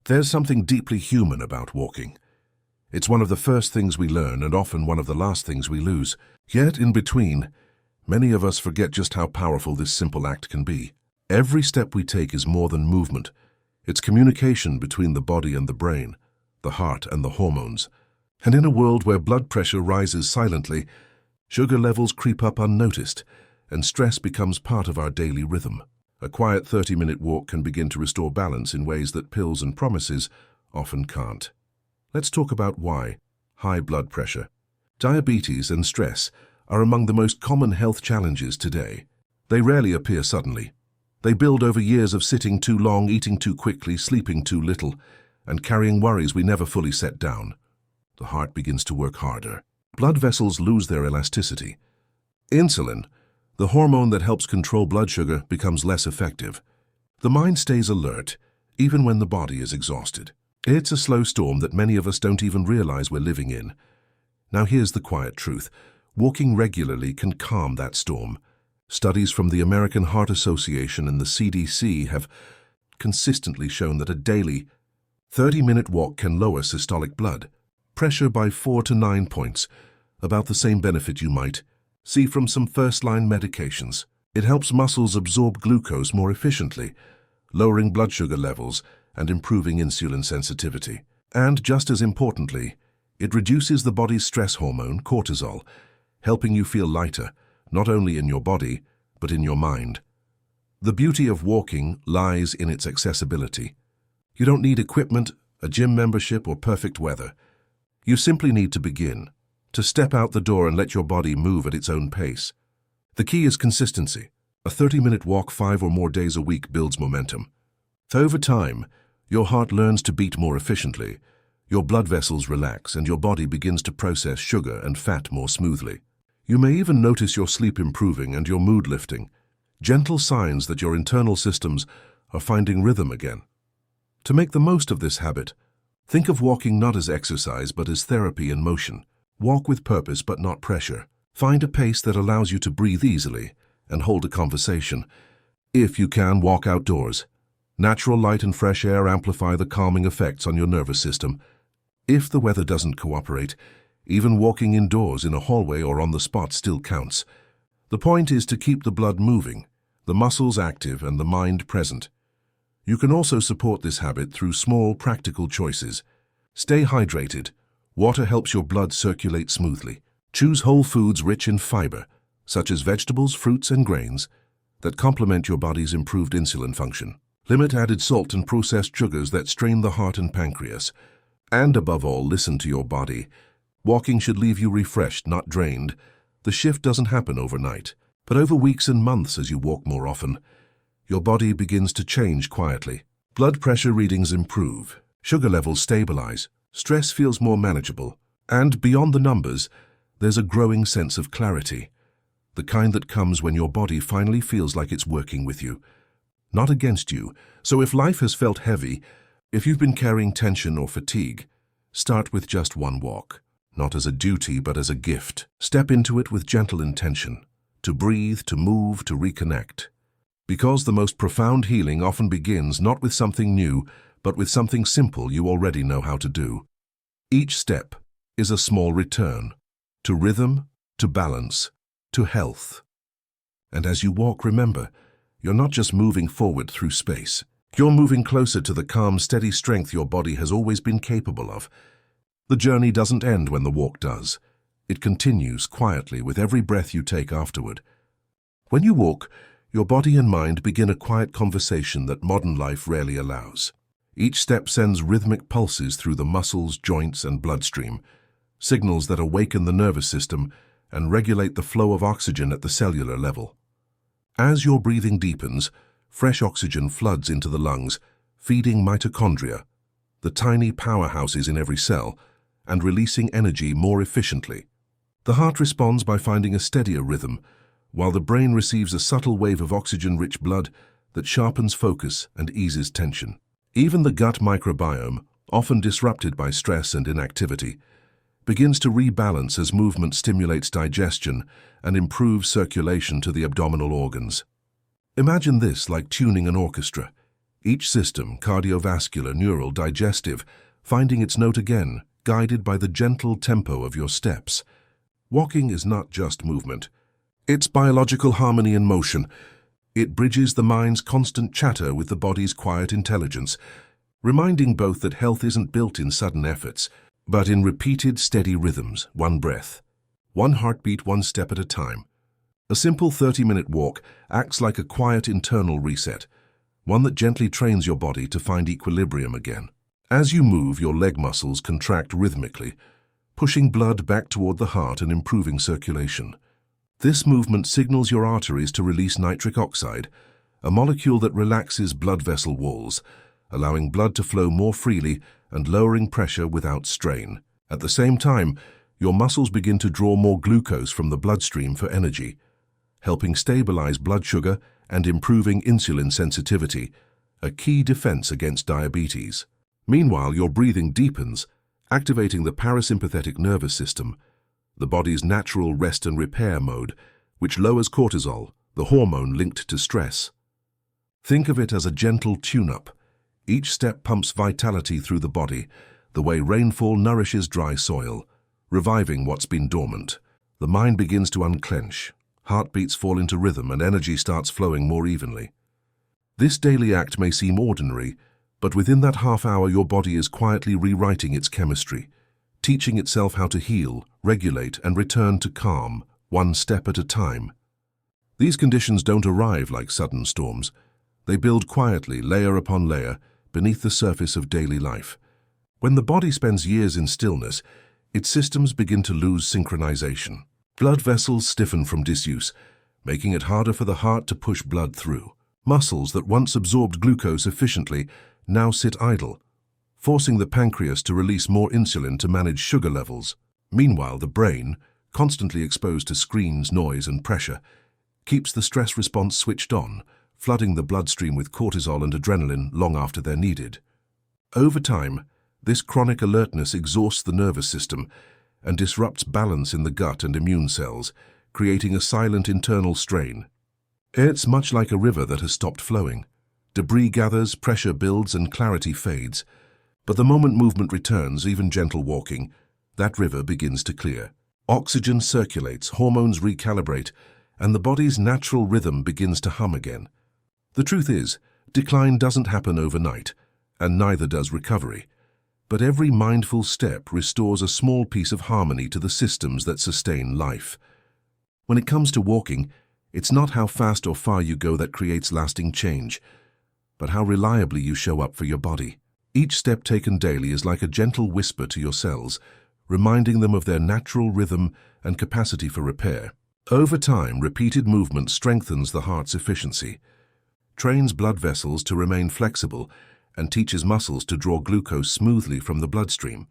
There's something deeply human about walking. It's one of the first things we learn and often one of the last things we lose. Yet, in between, many of us forget just how powerful this simple act can be. Every step we take is more than movement. It's communication between the body and the brain, the heart and the hormones. And in a world where blood pressure rises silently, sugar levels creep up unnoticed, and stress becomes part of our daily rhythm. A quiet 30-minute walk can begin to restore balance in ways that pills and promises often can't. Let's talk about why. High blood pressure, diabetes and stress are among the most common health challenges today. They rarely appear suddenly. They build over years of sitting too long, eating too quickly, sleeping too little, and carrying worries we never fully set down. The heart begins to work harder. Blood vessels lose their elasticity. Insulin, the hormone that helps control blood sugar, becomes less effective. The mind stays alert, even when the body is exhausted. It's a slow storm that many of us don't even realize we're living in. Now here's the quiet truth. Walking regularly can calm that storm. Studies from the American Heart Association and the CDC have consistently shown that a daily 30-minute walk can lower systolic blood pressure by 4 to 9 points, about the same benefit you might see from some first-line medications. It helps muscles absorb glucose more efficiently, lowering blood sugar levels and improving insulin sensitivity. And just as importantly, it reduces the body's stress hormone, cortisol, helping you feel lighter, not only in your body, but in your mind. The beauty of walking lies in its accessibility. You don't need equipment, a gym membership, or perfect weather. You simply need to begin, to step out the door and let your body move at its own pace. The key is consistency. A 30-minute walk 5 or more days a week builds momentum. Over time, your heart learns to beat more efficiently, your blood vessels relax, and your body begins to process sugar and fat more smoothly. You may even notice your sleep improving and your mood lifting, gentle signs that your internal systems are finding rhythm again. To make the most of this habit, think of walking not as exercise but as therapy in motion. Walk with purpose but not pressure. Find a pace that allows you to breathe easily and hold a conversation. If you can, walk outdoors. Natural light and fresh air amplify the calming effects on your nervous system. If the weather doesn't cooperate, even walking indoors in a hallway or on the spot still counts. The point is to keep the blood moving, the muscles active, and the mind present. You can also support this habit through small, practical choices. Stay hydrated. Water helps your blood circulate smoothly. Choose whole foods rich in fiber, such as vegetables, fruits, and grains, that complement your body's improved insulin function. Limit added salt and processed sugars that strain the heart and pancreas. And above all, listen to your body. Walking should leave you refreshed, not drained. The shift doesn't happen overnight, but over weeks and months as you walk more often, your body begins to change quietly. Blood pressure readings improve, sugar levels stabilize, stress feels more manageable, and beyond the numbers, there's a growing sense of clarity, the kind that comes when your body finally feels like it's working with you, not against you. So if life has felt heavy, if you've been carrying tension or fatigue, start with just one walk. Not as a duty, but as a gift. Step into it with gentle intention, to breathe, to move, to reconnect. Because the most profound healing often begins not with something new, but with something simple you already know how to do. Each step is a small return, to rhythm, to balance, to health. And as you walk, remember, you're not just moving forward through space. You're moving closer to the calm, steady strength your body has always been capable of. The journey doesn't end when the walk does. It continues quietly with every breath you take afterward. When you walk, your body and mind begin a quiet conversation that modern life rarely allows. Each step sends rhythmic pulses through the muscles, joints, and bloodstream, signals that awaken the nervous system and regulate the flow of oxygen at the cellular level. As your breathing deepens, fresh oxygen floods into the lungs, feeding mitochondria, the tiny powerhouses in every cell, and releasing energy more efficiently. The heart responds by finding a steadier rhythm, while the brain receives a subtle wave of oxygen-rich blood that sharpens focus and eases tension. Even the gut microbiome, often disrupted by stress and inactivity, begins to rebalance as movement stimulates digestion and improves circulation to the abdominal organs. Imagine this like tuning an orchestra. Each system, cardiovascular, neural, digestive, finding its note again, guided by the gentle tempo of your steps. Walking is not just movement. It's biological harmony in motion. It bridges the mind's constant chatter with the body's quiet intelligence, reminding both that health isn't built in sudden efforts, but in repeated, steady rhythms, one breath, one heartbeat, one step at a time. A simple 30-minute walk acts like a quiet internal reset, one that gently trains your body to find equilibrium again. As you move, your leg muscles contract rhythmically, pushing blood back toward the heart and improving circulation. This movement signals your arteries to release nitric oxide, a molecule that relaxes blood vessel walls, allowing blood to flow more freely and lowering pressure without strain. At the same time, your muscles begin to draw more glucose from the bloodstream for energy, helping stabilize blood sugar and improving insulin sensitivity, a key defense against diabetes. Meanwhile, your breathing deepens, activating the parasympathetic nervous system, the body's natural rest and repair mode, which lowers cortisol, the hormone linked to stress. Think of it as a gentle tune-up. Each step pumps vitality through the body, the way rainfall nourishes dry soil, reviving what's been dormant. The mind begins to unclench, heartbeats fall into rhythm, and energy starts flowing more evenly. This daily act may seem ordinary, but within that half hour your body is quietly rewriting its chemistry, teaching itself how to heal, regulate, and return to calm, one step at a time. These conditions don't arrive like sudden storms. They build quietly, layer upon layer, beneath the surface of daily life. When the body spends years in stillness, its systems begin to lose synchronization. Blood vessels stiffen from disuse, making it harder for the heart to push blood through. Muscles that once absorbed glucose efficiently now sit idle, forcing the pancreas to release more insulin to manage sugar levels. Meanwhile, the brain, constantly exposed to screens, noise, and pressure, keeps the stress response switched on, flooding the bloodstream with cortisol and adrenaline long after they're needed. Over time, this chronic alertness exhausts the nervous system and disrupts balance in the gut and immune cells, creating a silent internal strain. It's much like a river that has stopped flowing. Debris gathers, pressure builds, and clarity fades. But the moment movement returns, even gentle walking, that river begins to clear. Oxygen circulates, hormones recalibrate, and the body's natural rhythm begins to hum again. The truth is, decline doesn't happen overnight, and neither does recovery. But every mindful step restores a small piece of harmony to the systems that sustain life. When it comes to walking, it's not how fast or far you go that creates lasting change, but how reliably you show up for your body. Each step taken daily is like a gentle whisper to your cells, reminding them of their natural rhythm and capacity for repair. Over time, repeated movement strengthens the heart's efficiency, trains blood vessels to remain flexible, and teaches muscles to draw glucose smoothly from the bloodstream.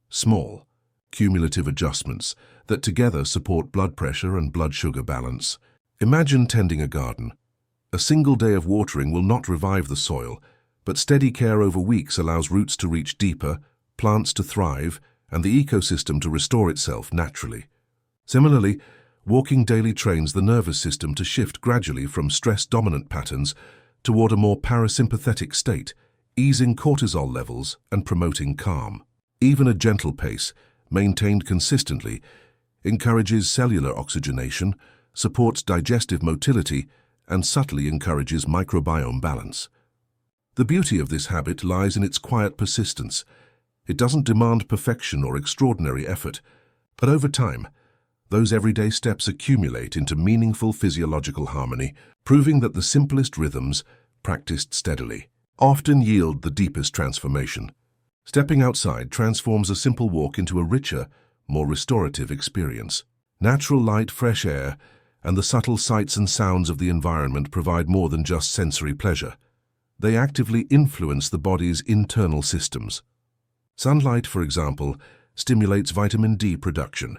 Small, cumulative adjustments that together support blood pressure and blood sugar balance. Imagine tending a garden. A single day of watering will not revive the soil, but steady care over weeks allows roots to reach deeper, plants to thrive, and the ecosystem to restore itself naturally. Similarly, walking daily trains the nervous system to shift gradually from stress-dominant patterns toward a more parasympathetic state, easing cortisol levels and promoting calm. Even a gentle pace, maintained consistently, encourages cellular oxygenation, supports digestive motility, and subtly encourages microbiome balance. The beauty of this habit lies in its quiet persistence. It doesn't demand perfection or extraordinary effort, but over time, those everyday steps accumulate into meaningful physiological harmony, proving that the simplest rhythms, practiced steadily, often yield the deepest transformation. Stepping outside transforms a simple walk into a richer, more restorative experience. Natural light, fresh air, and the subtle sights and sounds of the environment provide more than just sensory pleasure. They actively influence the body's internal systems. Sunlight, for example, stimulates vitamin D production,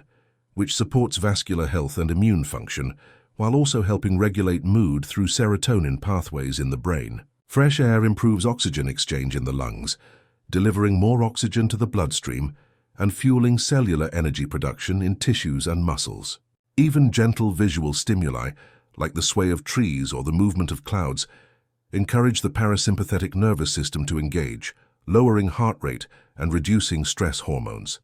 which supports vascular health and immune function, while also helping regulate mood through serotonin pathways in the brain. Fresh air improves oxygen exchange in the lungs, delivering more oxygen to the bloodstream and fueling cellular energy production in tissues and muscles. Even gentle visual stimuli, like the sway of trees or the movement of clouds, encourage the parasympathetic nervous system to engage, lowering heart rate and reducing stress hormones.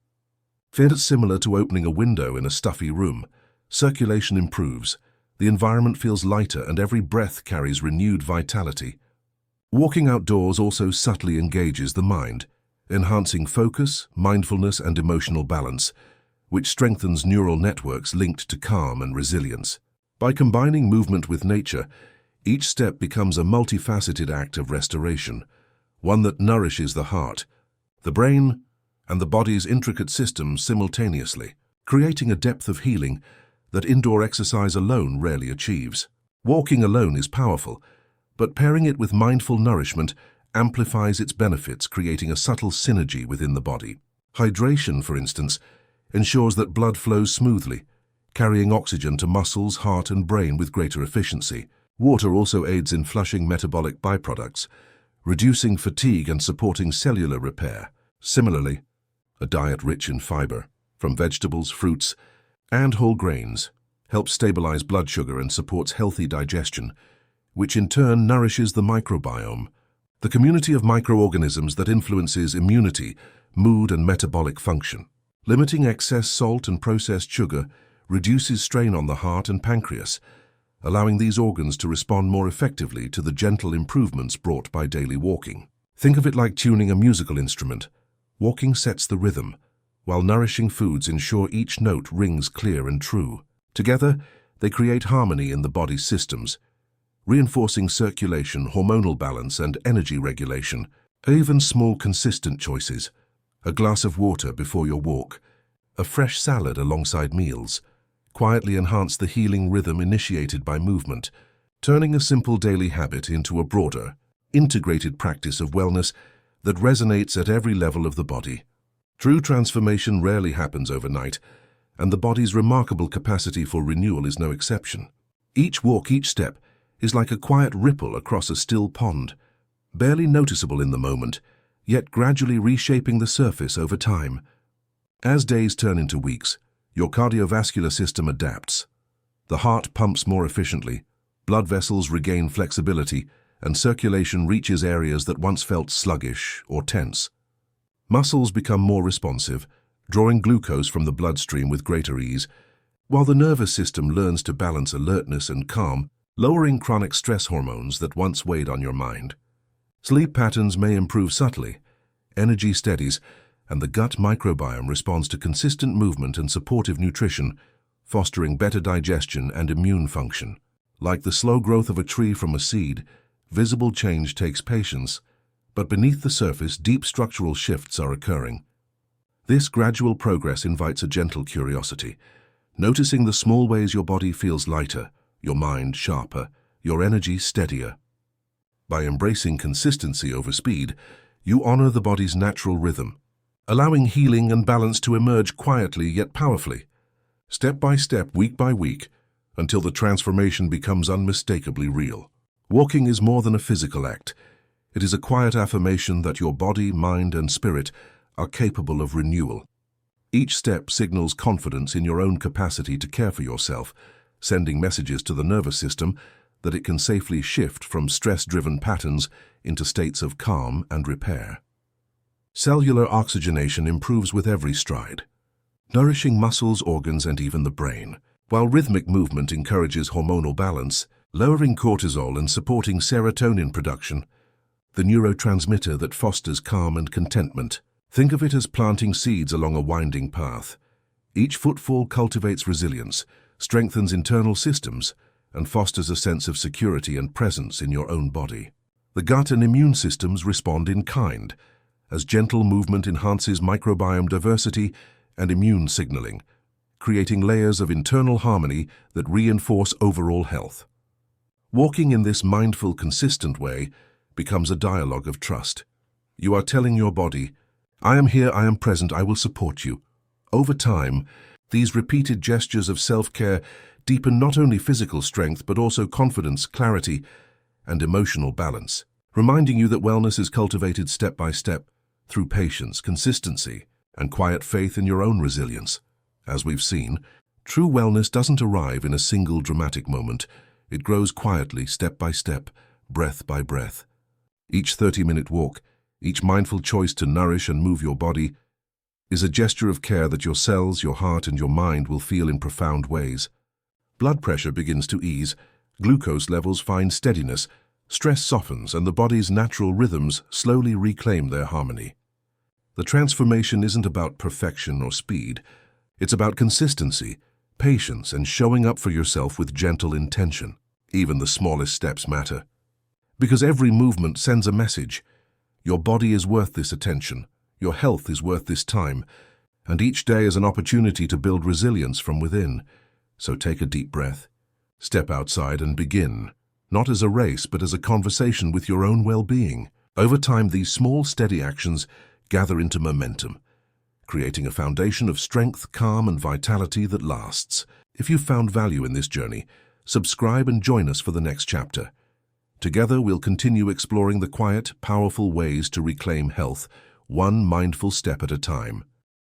It's similar to opening a window in a stuffy room. Circulation improves, the environment feels lighter, and every breath carries renewed vitality. Walking outdoors also subtly engages the mind, enhancing focus, mindfulness, and emotional balance, which strengthens neural networks linked to calm and resilience. By combining movement with nature, each step becomes a multifaceted act of restoration, one that nourishes the heart, the brain, and the body's intricate systems simultaneously, creating a depth of healing that indoor exercise alone rarely achieves. Walking alone is powerful, but pairing it with mindful nourishment amplifies its benefits, creating a subtle synergy within the body. Hydration, for instance, ensures that blood flows smoothly, carrying oxygen to muscles, heart, and brain with greater efficiency. Water also aids in flushing metabolic byproducts, reducing fatigue and supporting cellular repair. Similarly, a diet rich in fiber, from vegetables, fruits, and whole grains, helps stabilize blood sugar and supports healthy digestion, which in turn nourishes the microbiome, the community of microorganisms that influences immunity, mood, and metabolic function. Limiting excess salt and processed sugar reduces strain on the heart and pancreas, allowing these organs to respond more effectively to the gentle improvements brought by daily walking. Think of it like tuning a musical instrument. Walking sets the rhythm, while nourishing foods ensure each note rings clear and true. Together, they create harmony in the body's systems, reinforcing circulation, hormonal balance, and energy regulation. Even small, consistent choices, a glass of water before your walk, a fresh salad alongside meals, quietly enhance the healing rhythm initiated by movement, turning a simple daily habit into a broader, integrated practice of wellness that resonates at every level of the body. True transformation rarely happens overnight, and the body's remarkable capacity for renewal is no exception. Each walk, each step, is like a quiet ripple across a still pond, barely noticeable in the moment, yet gradually reshaping the surface over time. As days turn into weeks, your cardiovascular system adapts. The heart pumps more efficiently, blood vessels regain flexibility, and circulation reaches areas that once felt sluggish or tense. Muscles become more responsive, drawing glucose from the bloodstream with greater ease, while the nervous system learns to balance alertness and calm, lowering chronic stress hormones that once weighed on your mind. Sleep patterns may improve subtly, energy steadies, and the gut microbiome responds to consistent movement and supportive nutrition, fostering better digestion and immune function. Like the slow growth of a tree from a seed, visible change takes patience, but beneath the surface, deep structural shifts are occurring. This gradual progress invites a gentle curiosity, noticing the small ways your body feels lighter, your mind sharper, your energy steadier. By embracing consistency over speed, you honor the body's natural rhythm, allowing healing and balance to emerge quietly yet powerfully, step by step, week by week, until the transformation becomes unmistakably real. Walking is more than a physical act. It is a quiet affirmation that your body, mind, and spirit are capable of renewal. Each step signals confidence in your own capacity to care for yourself, sending messages to the nervous system that it can safely shift from stress-driven patterns into states of calm and repair. Cellular oxygenation improves with every stride, nourishing muscles, organs, and even the brain, while rhythmic movement encourages hormonal balance, lowering cortisol and supporting serotonin production, the neurotransmitter that fosters calm and contentment. Think of it as planting seeds along a winding path. Each footfall cultivates resilience, strengthens internal systems, and fosters a sense of security and presence in your own body. The gut and immune systems respond in kind, as gentle movement enhances microbiome diversity and immune signaling, creating layers of internal harmony that reinforce overall health. Walking in this mindful, consistent way becomes a dialogue of trust. You are telling your body, "I am here, I am present, I will support you." Over time, these repeated gestures of self-care deepen not only physical strength but also confidence, clarity, and emotional balance, reminding you that wellness is cultivated step by step through patience, consistency, and quiet faith in your own resilience. As we've seen, true wellness doesn't arrive in a single dramatic moment. It grows quietly, step by step, breath by breath. Each 30-minute walk, each mindful choice to nourish and move your body, is a gesture of care that your cells, your heart, and your mind will feel in profound ways. Blood pressure begins to ease, glucose levels find steadiness, stress softens, and the body's natural rhythms slowly reclaim their harmony. The transformation isn't about perfection or speed. It's about consistency, patience, and showing up for yourself with gentle intention. Even the smallest steps matter. Because every movement sends a message. Your body is worth this attention, your health is worth this time, and each day is an opportunity to build resilience from within. So take a deep breath, step outside and begin, not as a race but as a conversation with your own well-being. Over time, these small, steady actions gather into momentum, creating a foundation of strength, calm, and vitality that lasts. If you've found value in this journey, subscribe and join us for the next chapter. Together, we'll continue exploring the quiet, powerful ways to reclaim health, one mindful step at a time.